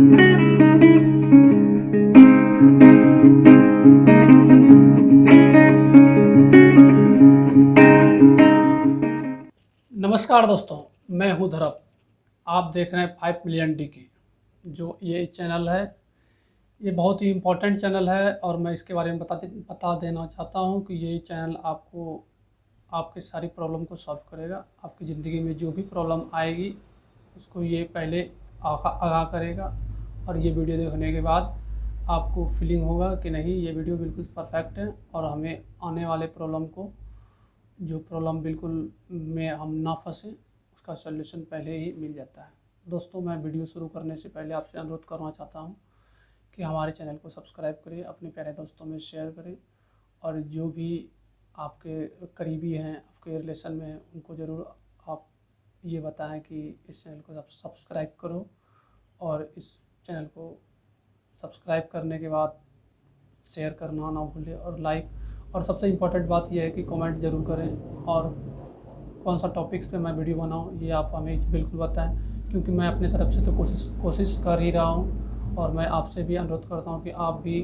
नमस्कार दोस्तों, मैं हूं धरप। आप देख रहे हैं 5 मिलियन डी की। जो ये चैनल है, ये बहुत ही इम्पोर्टेंट चैनल है और मैं इसके बारे में बता देना चाहता हूं कि ये चैनल आपको आपकी सारी प्रॉब्लम को सॉल्व करेगा। आपकी ज़िंदगी में जो भी प्रॉब्लम आएगी उसको ये पहले आगाह करेगा, और ये वीडियो देखने के बाद आपको फीलिंग होगा कि नहीं, ये वीडियो बिल्कुल परफेक्ट है और हमें आने वाले प्रॉब्लम को, जो प्रॉब्लम बिल्कुल में हम ना फंसें, उसका सलूशन पहले ही मिल जाता है। दोस्तों, मैं वीडियो शुरू करने से पहले आपसे अनुरोध करना चाहता हूं कि हमारे चैनल को सब्सक्राइब करें, अपने प्यारे दोस्तों में शेयर करें, और जो भी आपके करीबी हैं, आपके रिलेशन में हैं, उनको ज़रूर आप ये बताएं कि इस चैनल को सब्सक्राइब करो। और इस चैनल को सब्सक्राइब करने के बाद शेयर करना ना भूलें, और लाइक, और सबसे इम्पोर्टेंट बात यह है कि कमेंट ज़रूर करें, और कौन सा टॉपिक्स पे मैं वीडियो बनाऊं ये आप हमें बिल्कुल बताएं, क्योंकि मैं अपने तरफ से तो कोशिश कर ही रहा हूं। और मैं आपसे भी अनुरोध करता हूं कि आप भी,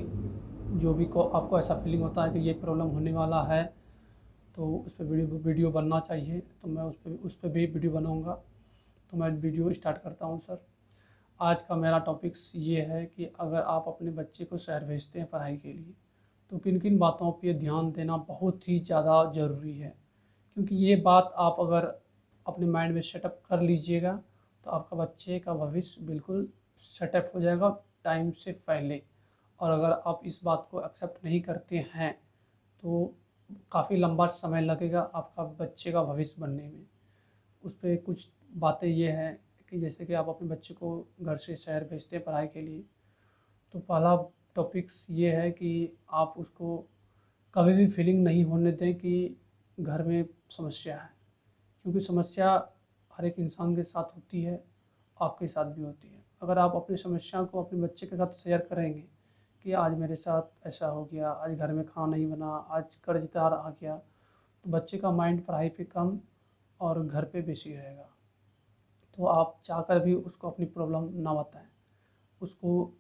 जो भी आपको ऐसा फीलिंग होता है कि ये प्रॉब्लम होने वाला है, तो उस पर वीडियो बनना चाहिए, तो मैं उस पर भी वीडियो बनाऊँगा। तो मैं वीडियो स्टार्ट करता हूँ सर। आज का मेरा टॉपिक्स ये है कि अगर आप अपने बच्चे को शहर भेजते हैं पढ़ाई के लिए, तो किन किन बातों पे ध्यान देना बहुत ही ज़्यादा ज़रूरी है। क्योंकि ये बात आप अगर अपने माइंड में सेटअप कर लीजिएगा, तो आपका बच्चे का भविष्य बिल्कुल सेटअप हो जाएगा टाइम से पहले। और अगर आप इस बात को एक्सेप्ट नहीं करते हैं, तो काफ़ी लंबा समय लगेगा आपका बच्चे का भविष्य बनने में। उस पर कुछ बातें ये हैं कि जैसे कि आप अपने बच्चे को घर से शहर भेजते हैं पढ़ाई के लिए, तो पहला टॉपिक्स ये है कि आप उसको कभी भी फीलिंग नहीं होने दें कि घर में समस्या है, क्योंकि समस्या हर एक इंसान के साथ होती है, आपके साथ भी होती है। अगर आप अपनी समस्या को अपने बच्चे के साथ शेयर करेंगे कि आज मेरे साथ ऐसा हो गया, आज घर में खाना नहीं बना, आज कर्जदार आ गया, तो बच्चे का माइंड पढ़ाई पे कम और घर पे बेसी रहेगा। तो आप चाहकर भी उसको अपनी प्रॉब्लम ना बताएं। उसको,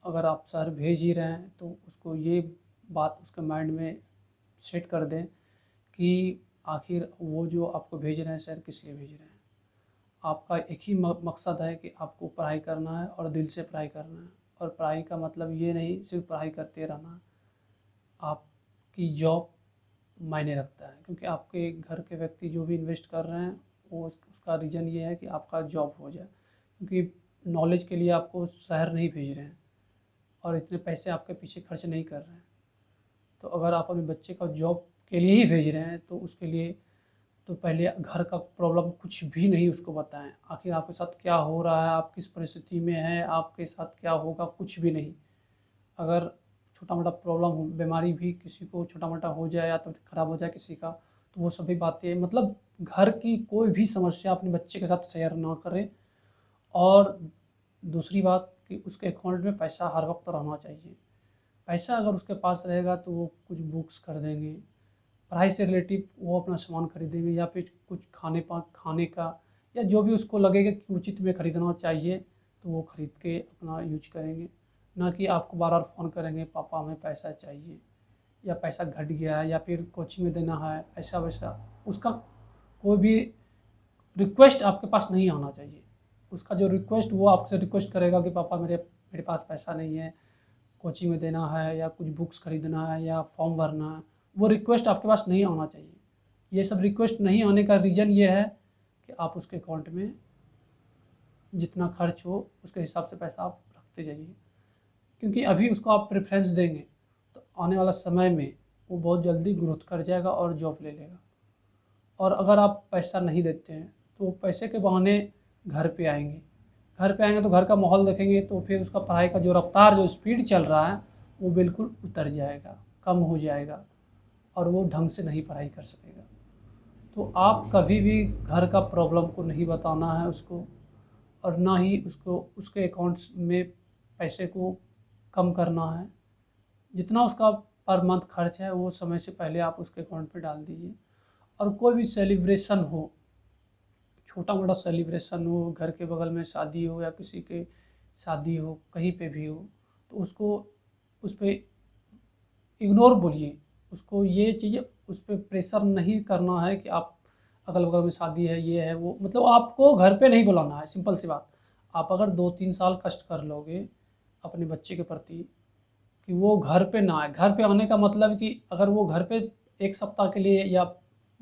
अगर आप शहर भेज ही रहे हैं, तो उसको ये बात उसके माइंड में सेट कर दें कि आखिर वो जो आपको भेज रहे हैं शहर, किस लिए भेज रहे हैं। आपका एक ही मकसद है कि आपको पढ़ाई करना है और दिल से पढ़ाई करना है। और पढ़ाई का मतलब ये नहीं सिर्फ पढ़ाई करते रहना है, आपकी जॉब मायने रखता है। क्योंकि आपके घर के व्यक्ति जो भी इन्वेस्ट कर रहे हैं, वो उसका रीज़न ये है कि आपका जॉब हो जाए। क्योंकि नॉलेज के लिए आपको शहर नहीं भेज रहे हैं और इतने पैसे आपके पीछे खर्च नहीं कर रहे हैं। तो अगर आप अपने बच्चे का जॉब के लिए ही भेज रहे हैं, तो उसके लिए तो पहले घर का प्रॉब्लम कुछ भी नहीं उसको बताएं। आखिर आपके साथ क्या हो रहा है, आप किस परिस्थिति में हैं, आपके साथ क्या होगा, कुछ भी नहीं। अगर छोटा मोटा प्रॉब्लम हो, बीमारी भी किसी को छोटा मोटा हो जाए या तबीयत खराब हो जाए किसी का, तो वो सभी बातें, मतलब घर की कोई भी समस्या अपने बच्चे के साथ शेयर ना करें। और दूसरी बात कि उसके अकाउंट में पैसा हर वक्त रहना चाहिए। पैसा अगर उसके पास रहेगा तो वो कुछ बुक्स खरीदेंगे, पढ़ाई से रिलेटिव वो अपना सामान खरीदेंगे, या फिर कुछ खाने का, या जो भी उसको लगेगा कि उचित में खरीदना चाहिए, तो वो खरीद के अपना यूज करेंगे। ना कि आपको बार बार फ़ोन करेंगे, पापा हमें पैसा चाहिए, या पैसा घट गया है, या फिर कोचिंग में देना है, ऐसा वैसा। उसका कोई भी रिक्वेस्ट आपके पास नहीं आना चाहिए। उसका जो रिक्वेस्ट, वो आपसे रिक्वेस्ट करेगा कि पापा मेरे पास पैसा नहीं है, कोचिंग में देना है, या कुछ बुक्स खरीदना है, या फॉर्म भरना है, वो रिक्वेस्ट आपके पास नहीं आना चाहिए। ये सब रिक्वेस्ट नहीं आने का रीज़न ये है कि आप उसके अकाउंट में जितना खर्च हो उसके हिसाब से पैसा आप रखते जाइए। क्योंकि अभी उसको आप प्रेफरेंस देंगे, तो आने वाला समय में वो बहुत जल्दी ग्रोथ कर जाएगा और जॉब ले लेगा। और अगर आप पैसा नहीं देते हैं, तो वो पैसे के बहाने घर पे आएंगे। घर पे आएंगे तो घर का माहौल देखेंगे, तो फिर उसका पढ़ाई का जो रफ्तार, जो स्पीड चल रहा है, वो बिल्कुल उतर जाएगा, कम हो जाएगा, और वो ढंग से नहीं पढ़ाई कर सकेगा। तो आप कभी भी घर का प्रॉब्लम को नहीं बताना है उसको, और ना ही उसको उसके अकाउंट्स में पैसे को कम करना है। जितना उसका पर मंथ खर्च है, वो समय से पहले आप उसके अकाउंट पे डाल दीजिए। और कोई भी सेलिब्रेशन हो, छोटा मोटा सेलिब्रेशन हो, घर के बगल में शादी हो या किसी के शादी हो, कहीं पे भी हो, तो उसको उस पे इग्नोर बोलिए। उसको ये चीज़ें उस पे प्रेशर नहीं करना है कि आप अगल-बगल में शादी है, ये है, वो मतलब आपको घर पे नहीं बुलाना है, सिंपल सी बात। आप अगर 2-3 साल कष्ट कर लोगे अपने बच्चे के प्रति कि वो घर पे ना आए। घर पे आने का मतलब कि अगर वो घर पे 1 सप्ताह के लिए या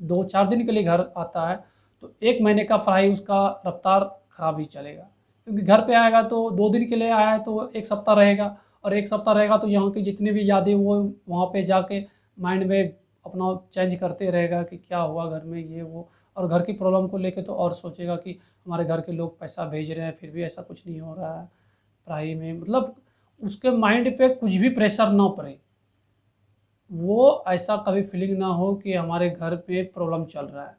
2-4 दिन के लिए घर आता है, तो 1 महीने का पढ़ाई उसका रफ़्तार ख़राब ही चलेगा। क्योंकि घर पे आएगा तो 2 दिन के लिए आया है तो 1 सप्ताह रहेगा, और 1 सप्ताह रहेगा तो यहाँ की जितनी भी यादें वो वहाँ पे जाके माइंड में अपना चेंज करते रहेगा कि क्या हुआ घर में, ये वो। और घर की प्रॉब्लम को लेके तो और सोचेगा कि हमारे घर के लोग पैसा भेज रहे हैं, फिर भी ऐसा कुछ नहीं हो रहा है पढ़ाई में। मतलब उसके माइंड पे कुछ भी प्रेशर ना पड़े। वो ऐसा कभी फीलिंग ना हो कि हमारे घर पे प्रॉब्लम चल रहा है।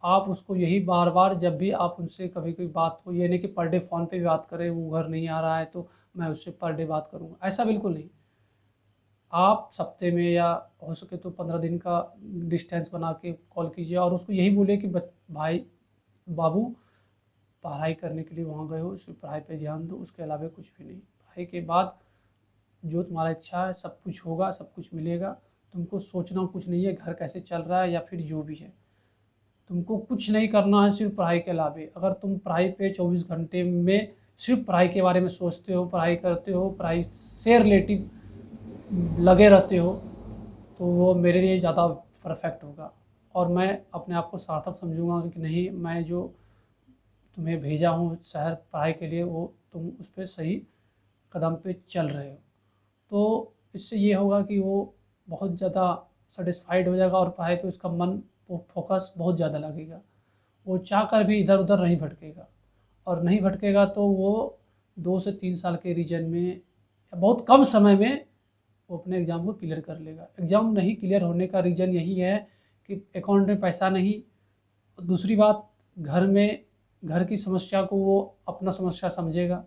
आप उसको यही बार-बार जब भी आप उनसे कभी कोई बात हो, ये नहीं कि पर डे फ़ोन पे भी बात करें, वो घर नहीं आ रहा है तो मैं उससे पर डे बात करूँगा, ऐसा बिल्कुल नहीं। आप हफ्ते में या हो सके तो 15 दिन का डिस्टेंस बना के कॉल कीजिए और उसको यही बोलिए कि भाई, बाबू, पढ़ाई करने के लिए वहाँ गए हो, सिर्फ़ पढ़ाई पे ध्यान दो, उसके अलावा कुछ भी नहीं। पढ़ाई के बाद जो तुम्हारा इच्छा है सब कुछ होगा, सब कुछ मिलेगा। तुमको सोचना कुछ नहीं है घर कैसे चल रहा है या फिर जो भी है। तुमको कुछ नहीं करना है सिर्फ़ पढ़ाई के अलावे। अगर तुम पढ़ाई पे 24 घंटे में सिर्फ़ पढ़ाई के बारे में सोचते हो, पढ़ाई करते हो, पढ़ाई से रिलेटिव लगे रहते हो, तो वो मेरे लिए ज़्यादा परफ़ेक्ट होगा। और मैं अपने आप को सार्थक समझूँगा कि नहीं, मैं जो तुम्हें भेजा हूँ शहर पढ़ाई के लिए, वो तुम उस पे सही कदम पे चल रहे हो। तो इससे ये होगा कि वो बहुत ज़्यादा सैटिस्फाइड हो जाएगा और पढ़ाई पे उसका मन, वो फ़ोकस बहुत ज़्यादा लगेगा। वो चाह कर भी इधर-उधर नहीं भटकेगा, और नहीं भटकेगा तो वो 2 से 3 साल के रीजन में या बहुत कम समय में वो अपने एग्ज़ाम को क्लियर कर लेगा। एग्ज़ाम नहीं क्लियर होने का रीज़न यही है कि अकाउंट में पैसा नहीं। दूसरी बात, घर की समस्या को वो अपना समस्या समझेगा।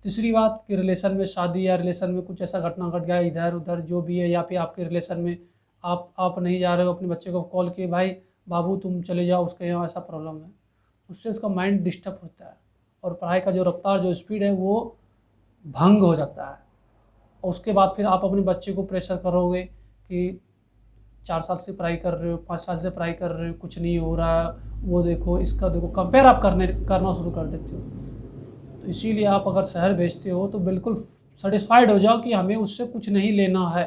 तीसरी बात कि रिलेशन में शादी या रिलेशन में कुछ ऐसा घटना घट गया इधर-उधर जो भी है, या फिर आपके रिलेशन में आप नहीं जा रहे हो, अपने बच्चे को कॉल किए, भाई बाबू तुम चले जाओ उसके यहाँ ऐसा प्रॉब्लम है। उससे उसका माइंड डिस्टर्ब होता है और पढ़ाई का जो रफ़्तार, जो स्पीड है वो भंग हो जाता है। और उसके बाद फिर आप अपने बच्चे को प्रेशर करोगे कि 4 साल से पढ़ाई कर रहे हो, 5 साल से पढ़ाई कर रहे हो, कुछ नहीं हो रहा है, वो देखो, इसका देखो, कंपेयर आप करना शुरू कर देते हो। तो इसीलिए आप अगर शहर भेजते हो तो बिल्कुल सैटिस्फाइड हो जाओ कि हमें उससे कुछ नहीं लेना है,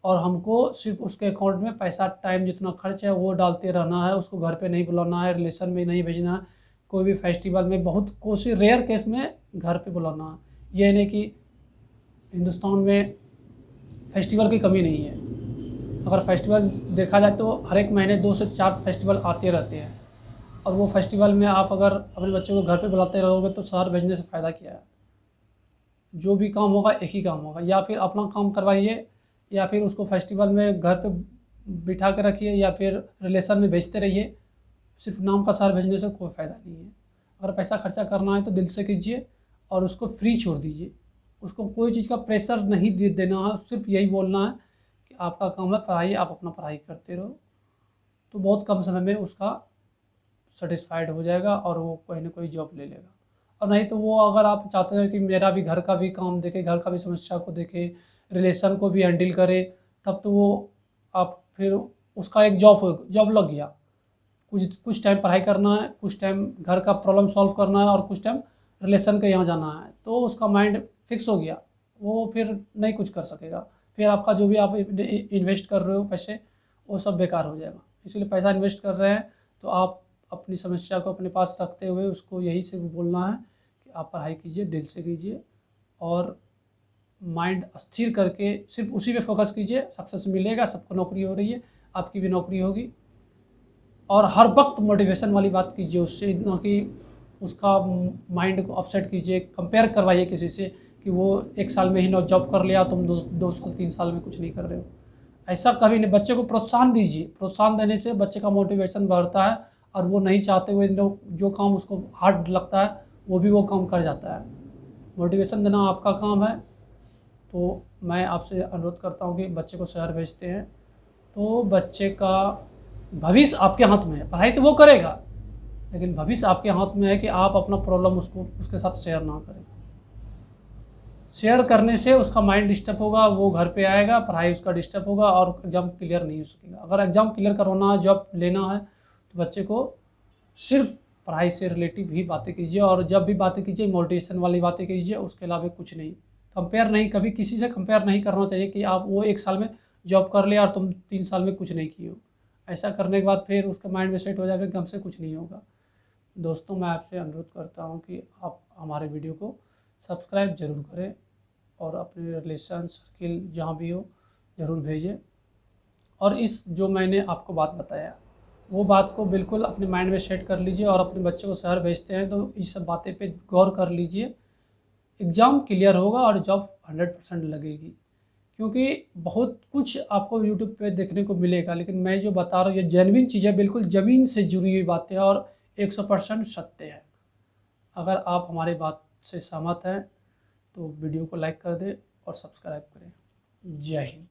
और हमको सिर्फ़ उसके अकाउंट में पैसा, टाइम जितना खर्च है वो डालते रहना है, उसको घर पे नहीं बुलाना है, रिलेशन में नहीं भेजना है, कोई भी फेस्टिवल में बहुत कोशिश, रेयर केस में घर पे बुलाना है। ये नहीं कि हिंदुस्तान में फेस्टिवल की कमी नहीं है। अगर फेस्टिवल देखा जाए तो हर एक महीने 2 से 4 फेस्टिवल आते रहते हैं, और वो फेस्टिवल में आप अगर अपने बच्चे को घर पे बुलाते रहोगे तो शहर भेजने से फ़ायदा क्या है? जो भी काम होगा एक ही काम होगा, या फिर अपना काम करवाइए या फिर उसको फेस्टिवल में घर पे बिठा के रखिए या फिर रिलेशन में भेजते रहिए। सिर्फ नाम का शहर भेजने से कोई फ़ायदा नहीं है। अगर पैसा खर्चा करना है तो दिल से कीजिए और उसको फ्री छोड़ दीजिए। उसको कोई चीज़ का प्रेशर नहीं देना है, सिर्फ यही बोलना है कि आपका काम है पढ़ाई, आप अपना पढ़ाई करते रहो, तो बहुत कम समय में उसका सैटिस्फाइड हो जाएगा और वो कोई ना कोई जॉब ले लेगा। और नहीं तो वो, अगर आप चाहते हैं कि मेरा भी घर का भी काम देखे, घर का भी समस्या को देखे, रिलेशन को भी हैंडल करे, तब तो वो आप फिर उसका एक जॉब लग गया। कुछ टाइम पढ़ाई करना है, कुछ टाइम घर का प्रॉब्लम सॉल्व करना है और कुछ टाइम रिलेशन के यहाँ जाना है, तो उसका माइंड फिक्स हो गया। वो फिर नहीं कुछ कर सकेगा। फिर आपका जो भी आप इन्वेस्ट कर रहे हो पैसे, वो सब बेकार हो जाएगा। इसलिए पैसा इन्वेस्ट कर रहे हैं तो आप अपनी समस्या को अपने पास रखते हुए उसको यही सिर्फ बोलना है कि आप पढ़ाई कीजिए, दिल से कीजिए और माइंड स्थिर करके सिर्फ उसी पे फोकस कीजिए। सक्सेस मिलेगा, सबको नौकरी हो रही है, आपकी भी नौकरी होगी। और हर वक्त मोटिवेशन वाली बात कीजिए उससे, ना कि उसका माइंड को अपसेट कीजिए, कंपेयर करवाइए किसी से कि वो 1 साल में ही नौ जॉब कर लिया, तुम 2 साल 3 साल में कुछ नहीं कर रहे हो। ऐसा कभी नहीं। बच्चे को प्रोत्साहन दीजिए। प्रोत्साहन देने से बच्चे का मोटिवेशन बढ़ता है और वो नहीं चाहते हुए जो काम उसको हार्ड लगता है वो भी वो काम कर जाता है। मोटिवेशन देना आपका काम है। तो मैं आपसे अनुरोध करता हूँ कि बच्चे को शहर भेजते हैं तो बच्चे का भविष्य आपके हाथ में है। पढ़ाई तो वो करेगा, लेकिन भविष्य आपके हाथ में है कि आप अपना प्रॉब्लम उसके साथ शेयर ना करें। शेयर करने से उसका माइंड डिस्टर्ब होगा, वो घर पे आएगा, पढ़ाई उसका डिस्टर्ब होगा और एग्ज़ाम क्लियर नहीं हो सकेगा। अगर एग्ज़ाम क्लियर करवाना है, जॉब लेना है, तो बच्चे को सिर्फ पढ़ाई से रिलेटिव ही बातें कीजिए, और जब भी बातें कीजिए मोटिवेशन वाली बातें कीजिए, उसके अलावा कुछ नहीं। कंपेयर नहीं, कभी किसी से कंपेयर नहीं करना चाहिए कि आप वो 1 साल में जॉब कर लिया और तुम 3 साल में कुछ नहीं किए हो। ऐसा करने के बाद फिर उसके माइंड में सेट हो जाएगा कि हमसे कुछ नहीं होगा। दोस्तों, मैं आपसे अनुरोध करता हूँ कि आप हमारे वीडियो को सब्सक्राइब ज़रूर करें और अपने रिलेशन सर्किल जहाँ भी हो ज़रूर भेजें। और इस जो मैंने आपको बात बताया, वो बात को बिल्कुल अपने माइंड में सेट कर लीजिए, और अपने बच्चे को शहर भेजते हैं तो इस सब बातें पे गौर कर लीजिए। एग्ज़ाम क्लियर होगा और जॉब 100% लगेगी, क्योंकि बहुत कुछ आपको यूट्यूब पे देखने को मिलेगा, लेकिन मैं जो बता रहा हूँ ये जेन्युइन चीज़ है, बिल्कुल ज़मीन से जुड़ी हुई बातें हैं और 100% सत्य है। अगर आप हमारी बात से सहमत हैं तो वीडियो को लाइक कर दें और सब्सक्राइब करें। जय हिंद।